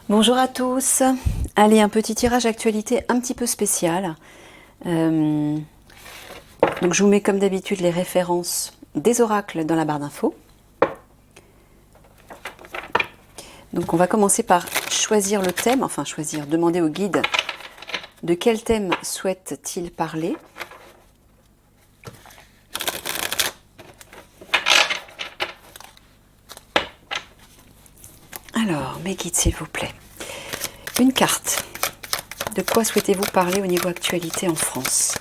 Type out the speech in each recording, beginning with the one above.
Bonjour à tous. Allez, un petit tirage actualité un petit peu spécial. Donc je vous mets comme d'habitude les références des oracles dans la barre d'infos. Donc on va commencer par choisir le thème, enfin choisir, demander au guide de quel thème souhaite-t-il parler. Alors, mes guides s'il vous plaît. Une carte. De quoi souhaitez-vous parler au niveau actualité en France ?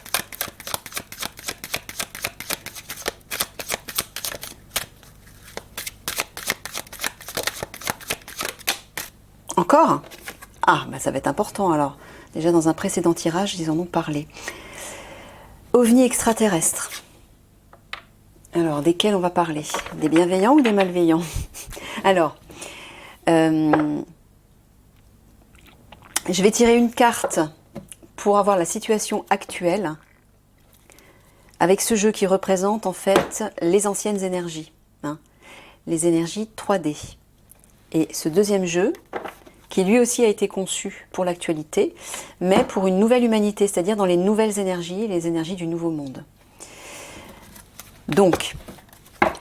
Encore ? Ah, bah ça va être important alors. Déjà dans un précédent tirage, ils en ont parlé. OVNI extraterrestres. Alors, desquels on va parler? Des bienveillants ou des malveillants? Alors, je vais tirer une carte pour avoir la situation actuelle avec ce jeu qui représente en fait les anciennes énergies, hein, les énergies 3D. Et ce deuxième jeu, qui lui aussi a été conçu pour l'actualité, mais pour une nouvelle humanité, c'est-à-dire dans les nouvelles énergies, les énergies du nouveau monde. Donc,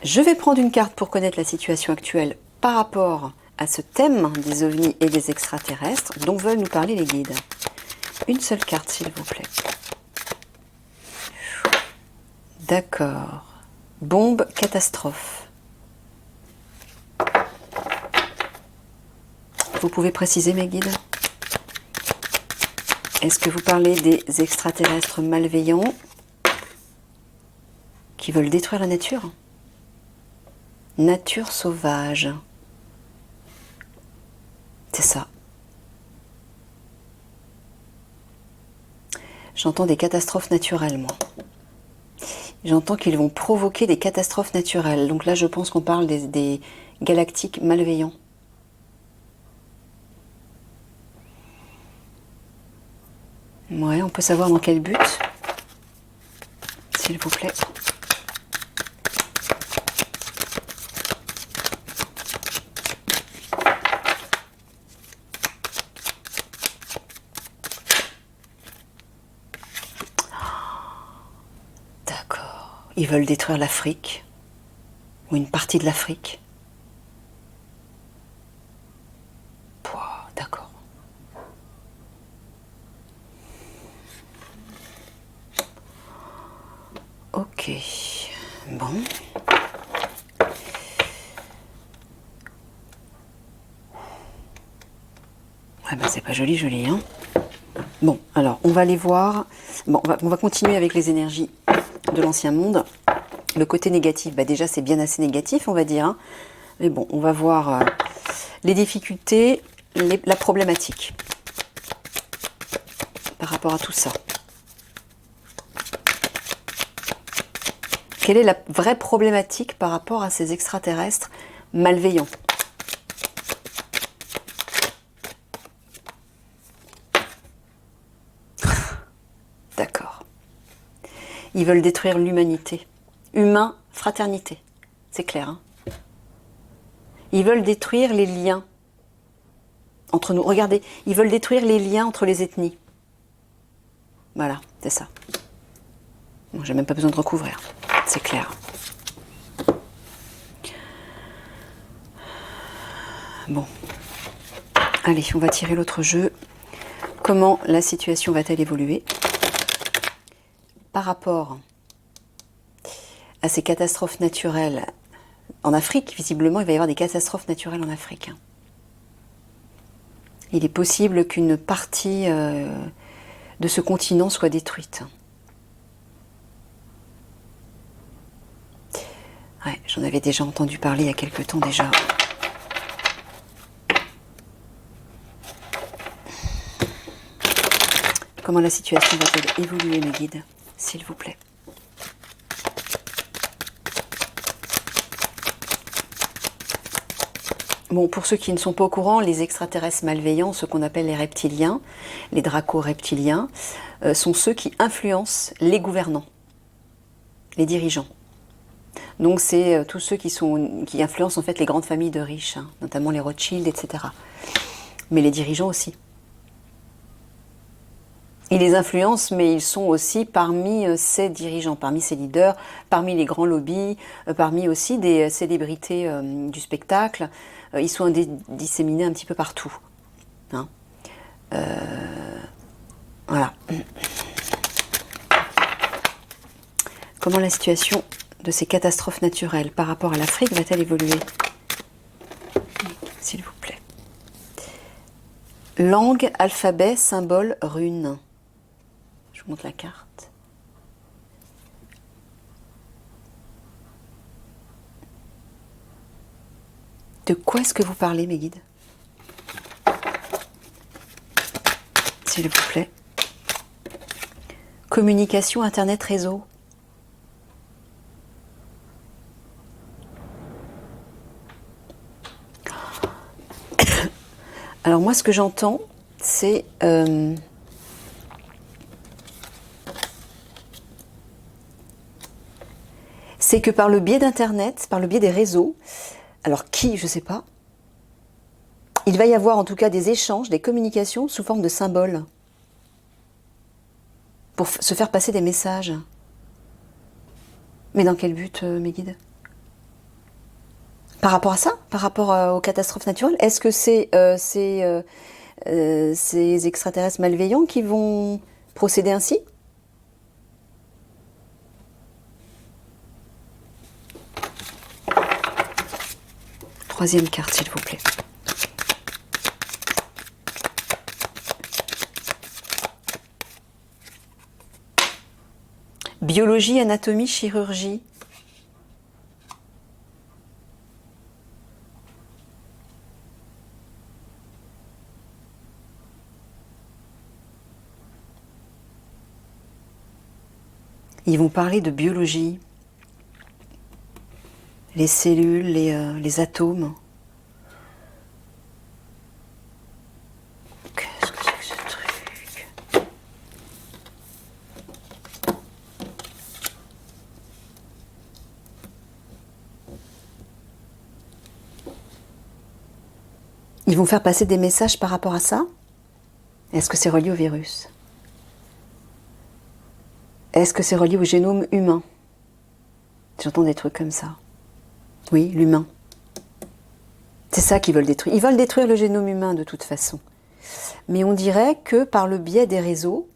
je vais prendre une carte pour connaître la situation actuelle par rapport à ce thème des ovnis et des extraterrestres dont veulent nous parler les guides. Une seule carte, s'il vous plaît. D'accord. Bombe, catastrophe. Vous pouvez préciser, mes guides? Est-ce que vous parlez des extraterrestres malveillants qui veulent détruire la nature? Nature sauvage. C'est ça. J'entends des catastrophes naturelles, moi. J'entends qu'ils vont provoquer des catastrophes naturelles. Donc là, je pense qu'on parle des galactiques malveillants. Ouais, on peut savoir dans quel but, s'il vous plaît. D'accord. Ils veulent détruire l'Afrique, ou une partie de l'Afrique. D'accord. Ok. Bon. Ouais, ben c'est pas joli, joli, hein. Bon, alors, on va aller voir. Bon, on va continuer avec les énergies de l'ancien monde. Le côté négatif, bah déjà, c'est bien assez négatif, on va dire, hein. Mais bon, on va voir les difficultés, la problématique par rapport à tout ça. Quelle est la vraie problématique par rapport à ces extraterrestres malveillants? D'accord. Ils veulent détruire l'humanité. Humain, fraternité. C'est clair, hein? Ils veulent détruire les liens entre nous. Regardez, ils veulent détruire les liens entre les ethnies. Voilà, c'est ça. Bon, j'ai même pas besoin de recouvrir. C'est clair. Bon. Allez, on va tirer l'autre jeu. Comment la situation va-t-elle évoluer par rapport à ces catastrophes naturelles en Afrique? Visiblement, il va y avoir des catastrophes naturelles en Afrique. Il est possible qu'une partie de ce continent soit détruite. Ouais, j'en avais déjà entendu parler il y a quelque temps déjà. Comment la situation va-t-elle évoluer, mes guides, s'il vous plaît? Bon, pour ceux qui ne sont pas au courant, les extraterrestres malveillants, ceux qu'on appelle les reptiliens, les draco-reptiliens, sont ceux qui influencent les gouvernants, les dirigeants. Donc c'est tous ceux qui influencent en fait les grandes familles de riches, hein, notamment les Rothschild, etc. mais les dirigeants aussi. Ils les influencent, mais ils sont aussi parmi ces dirigeants, parmi ces leaders, parmi les grands lobbies, parmi aussi des célébrités du spectacle. Ils sont disséminés un petit peu partout. Hein. Voilà. Comment la situation de ces catastrophes naturelles par rapport à l'Afrique va-t-elle évoluer? S'il vous plaît. Langue, alphabet, symbole, rune. Je vous montre la carte. De quoi est-ce que vous parlez, mes guides? S'il vous plaît. Communication, internet, réseau. Alors moi, ce que j'entends, c'est que par le biais d'Internet, par le biais des réseaux, alors qui, je ne sais pas, il va y avoir en tout cas des échanges, des communications sous forme de symboles pour se faire passer des messages. Mais dans quel but, mes guides? Par rapport à ça? Par rapport aux catastrophes naturelles? Est-ce que c'est ces extraterrestres malveillants qui vont procéder ainsi? Troisième carte, s'il vous plaît. Biologie, anatomie, chirurgie. Ils vont parler de biologie. Les cellules, les atomes. Qu'est-ce que c'est que ce truc? Ils vont faire passer des messages par rapport à ça? Est-ce que c'est relié au virus? Est-ce que c'est relié au génome humain? J'entends des trucs comme ça. Oui, l'humain. C'est ça qu'ils veulent détruire. Ils veulent détruire le génome humain de toute façon. Mais on dirait que par le biais des réseaux,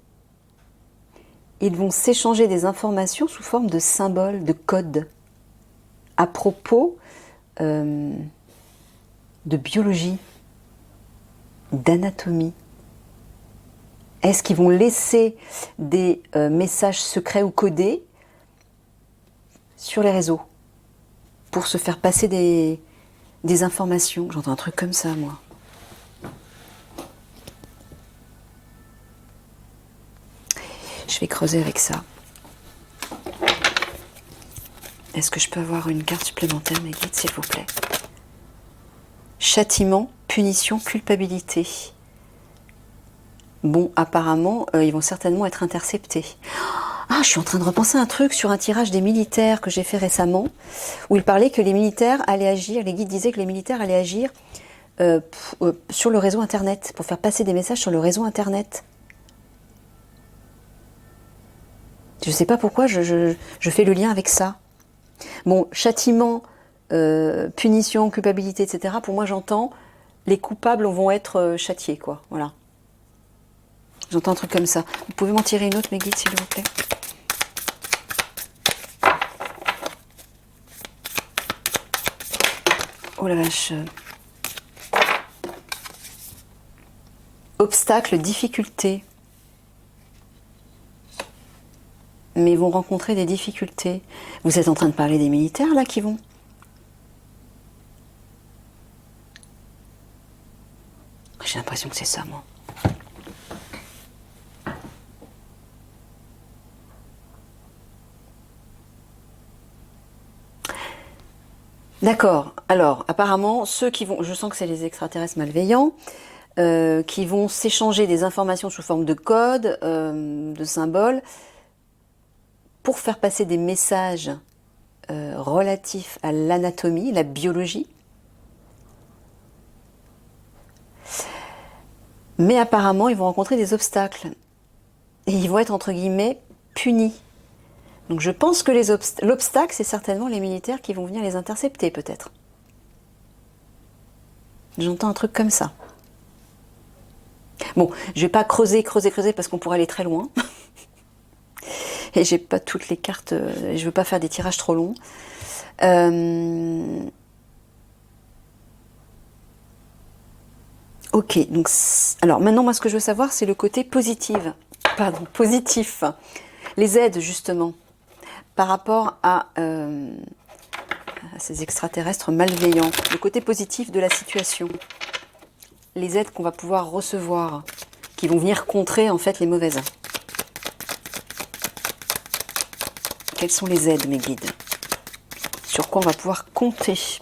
ils vont s'échanger des informations sous forme de symboles, de codes, à propos de biologie, d'anatomie. Est-ce qu'ils vont laisser des messages secrets ou codés sur les réseaux pour se faire passer des informations? J'entends un truc comme ça, moi. Je vais creuser avec ça. Est-ce que je peux avoir une carte supplémentaire, mes guides, s'il vous plaît? Châtiment, punition, culpabilité. Bon, apparemment, ils vont certainement être interceptés. Ah, je suis en train de repenser un truc sur un tirage des militaires que j'ai fait récemment, où il parlait que les militaires allaient agir, les guides disaient que les militaires allaient agir sur le réseau Internet, pour faire passer des messages sur le réseau Internet. Je ne sais pas pourquoi je fais le lien avec ça. Bon, châtiment, punition, culpabilité, etc. Pour moi, j'entends les coupables vont être châtiés, quoi. Voilà. J'entends un truc comme ça. Vous pouvez m'en tirer une autre, mes guides, s'il vous plaît? Oh la vache. Obstacles, difficultés. Mais ils vont rencontrer des difficultés. Vous êtes en train de parler des militaires, là, qui vont? J'ai l'impression que c'est ça, moi. D'accord. Alors, apparemment, ceux qui vont... Je sens que c'est les extraterrestres malveillants, qui vont s'échanger des informations sous forme de codes, de symboles, pour faire passer des messages relatifs à l'anatomie, la biologie. Mais apparemment, ils vont rencontrer des obstacles. Et ils vont être, entre guillemets, punis. Donc je pense que l'obstacle, c'est certainement les militaires qui vont venir les intercepter, peut-être. J'entends un truc comme ça. Bon, je vais pas creuser, parce qu'on pourrait aller très loin. Et j'ai pas toutes les cartes, je veux pas faire des tirages trop longs. Ok, donc alors maintenant moi ce que je veux savoir c'est le côté positif. Les aides justement par rapport à ces extraterrestres malveillants, le côté positif de la situation. Les aides qu'on va pouvoir recevoir, qui vont venir contrer en fait les mauvaises. Quelles sont les aides, mes guides? Sur quoi on va pouvoir compter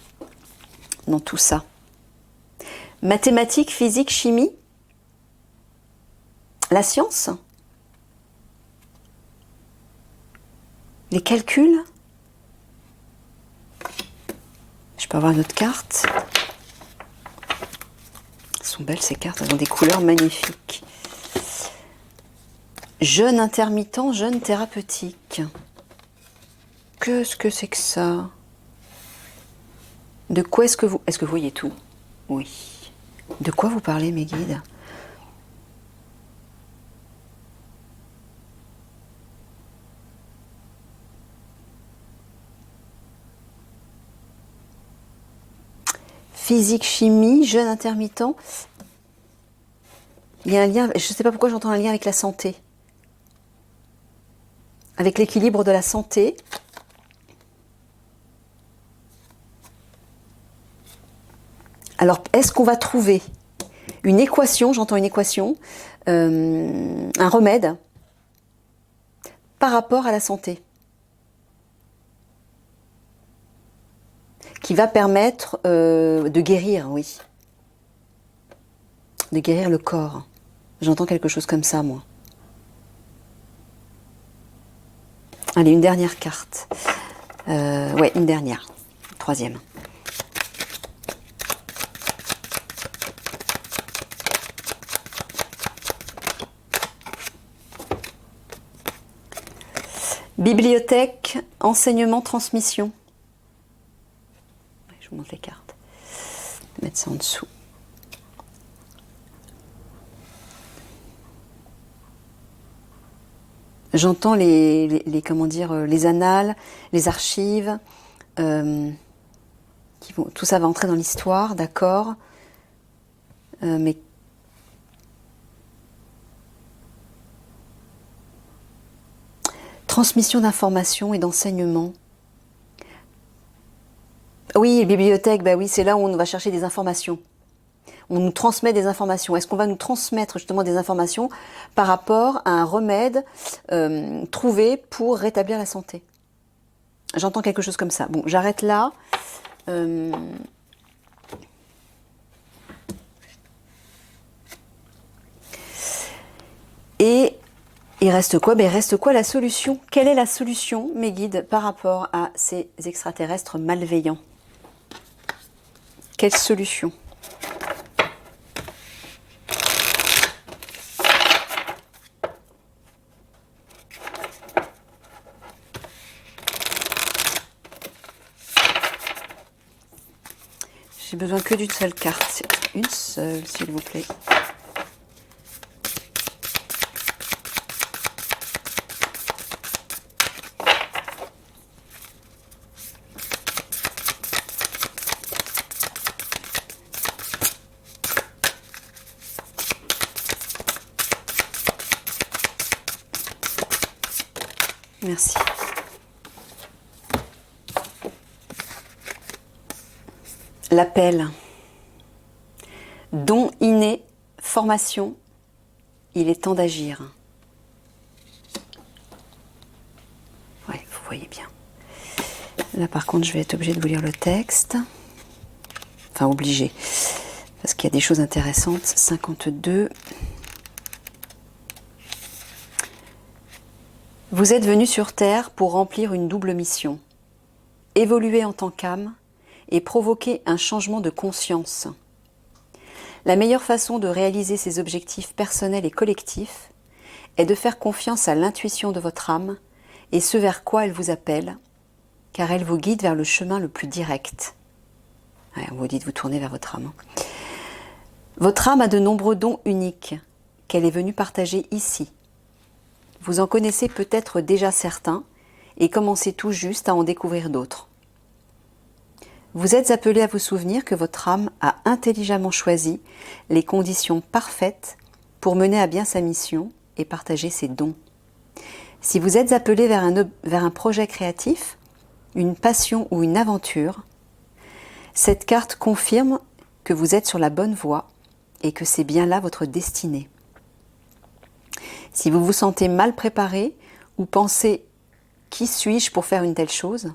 dans tout ça? Mathématiques, physique, chimie? La science? Les calculs? Je peux avoir une autre carte? Elles sont belles ces cartes, elles ont des couleurs magnifiques. Jeûne intermittent, jeûne thérapeutique. Qu'est-ce que c'est que ça? De quoi est-ce que vous voyez tout? Oui. De quoi vous parlez, mes guides? Physique, chimie, jeûne intermittent. Il y a un lien, je ne sais pas pourquoi j'entends un lien avec la santé. Avec l'équilibre de la santé. Alors, est-ce qu'on va trouver une équation, j'entends une équation, un remède par rapport à la santé qui va permettre de guérir, oui. De guérir le corps. J'entends quelque chose comme ça, moi. Allez, une dernière carte. Ouais, une dernière. Troisième. Bibliothèque, enseignement, transmission. Je vous montre les cartes. Je vais mettre ça en dessous. J'entends comment dire, les annales, les archives. Tout ça va entrer dans l'histoire, d'accord. Mais transmission d'informations et d'enseignements. Oui, bibliothèque, bah oui, c'est là où on va chercher des informations. On nous transmet des informations. Est-ce qu'on va nous transmettre justement des informations par rapport à un remède trouvé pour rétablir la santé? J'entends quelque chose comme ça. Bon, j'arrête là. Et il reste quoi? Ben, il reste quoi la solution? Quelle est la solution, mes guides, par rapport à ces extraterrestres malveillants? Quelle solution? J'ai besoin que d'une seule carte. Une seule, s'il vous plaît. Merci. L'appel. Don inné, formation, il est temps d'agir. Ouais, vous voyez bien. Là par contre, je vais être obligée de vous lire le texte. Enfin, obligée. Parce qu'il y a des choses intéressantes. 52. Vous êtes venu sur Terre pour remplir une double mission. Évoluer en tant qu'âme et provoquer un changement de conscience. La meilleure façon de réaliser ces objectifs personnels et collectifs est de faire confiance à l'intuition de votre âme et ce vers quoi elle vous appelle, car elle vous guide vers le chemin le plus direct. Ouais, on vous dit de vous tourner vers votre âme. Votre âme a de nombreux dons uniques qu'elle est venue partager ici. Vous en connaissez peut-être déjà certains et commencez tout juste à en découvrir d'autres. Vous êtes appelé à vous souvenir que votre âme a intelligemment choisi les conditions parfaites pour mener à bien sa mission et partager ses dons. Si vous êtes appelé vers un projet créatif, une passion ou une aventure, cette carte confirme que vous êtes sur la bonne voie et que c'est bien là votre destinée. Si vous vous sentez mal préparé ou pensez « qui suis-je pour faire une telle chose ?»,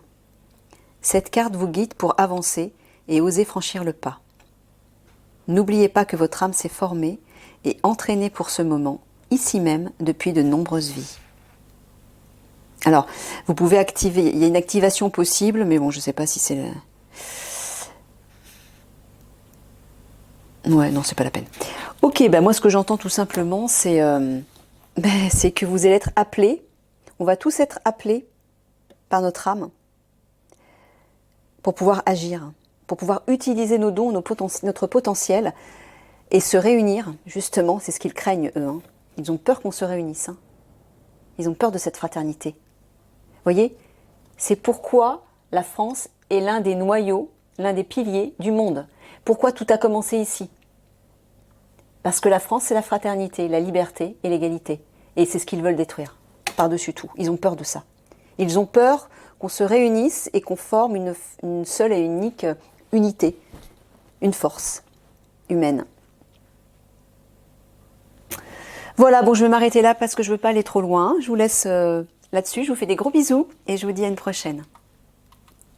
cette carte vous guide pour avancer et oser franchir le pas. N'oubliez pas que votre âme s'est formée et entraînée pour ce moment, ici même, depuis de nombreuses vies. Alors, vous pouvez activer, il y a une activation possible, mais bon, je ne sais pas si c'est... Ouais, non, c'est pas la peine. Ok, ben moi ce que j'entends tout simplement, c'est que vous allez être appelés, on va tous être appelés par notre âme pour pouvoir agir, pour pouvoir utiliser nos dons, notre potentiel et se réunir, justement, c'est ce qu'ils craignent eux. Hein. Ils ont peur qu'on se réunisse. Hein. Ils ont peur de cette fraternité. Vous voyez, c'est pourquoi la France est l'un des noyaux, l'un des piliers du monde. Pourquoi tout a commencé ici? Parce que la France, c'est la fraternité, la liberté et l'égalité. Et c'est ce qu'ils veulent détruire, par-dessus tout. Ils ont peur de ça. Ils ont peur qu'on se réunisse et qu'on forme une seule et unique unité, une force humaine. Voilà, bon, je vais m'arrêter là parce que je ne veux pas aller trop loin. Je vous laisse là-dessus. Je vous fais des gros bisous et je vous dis à une prochaine.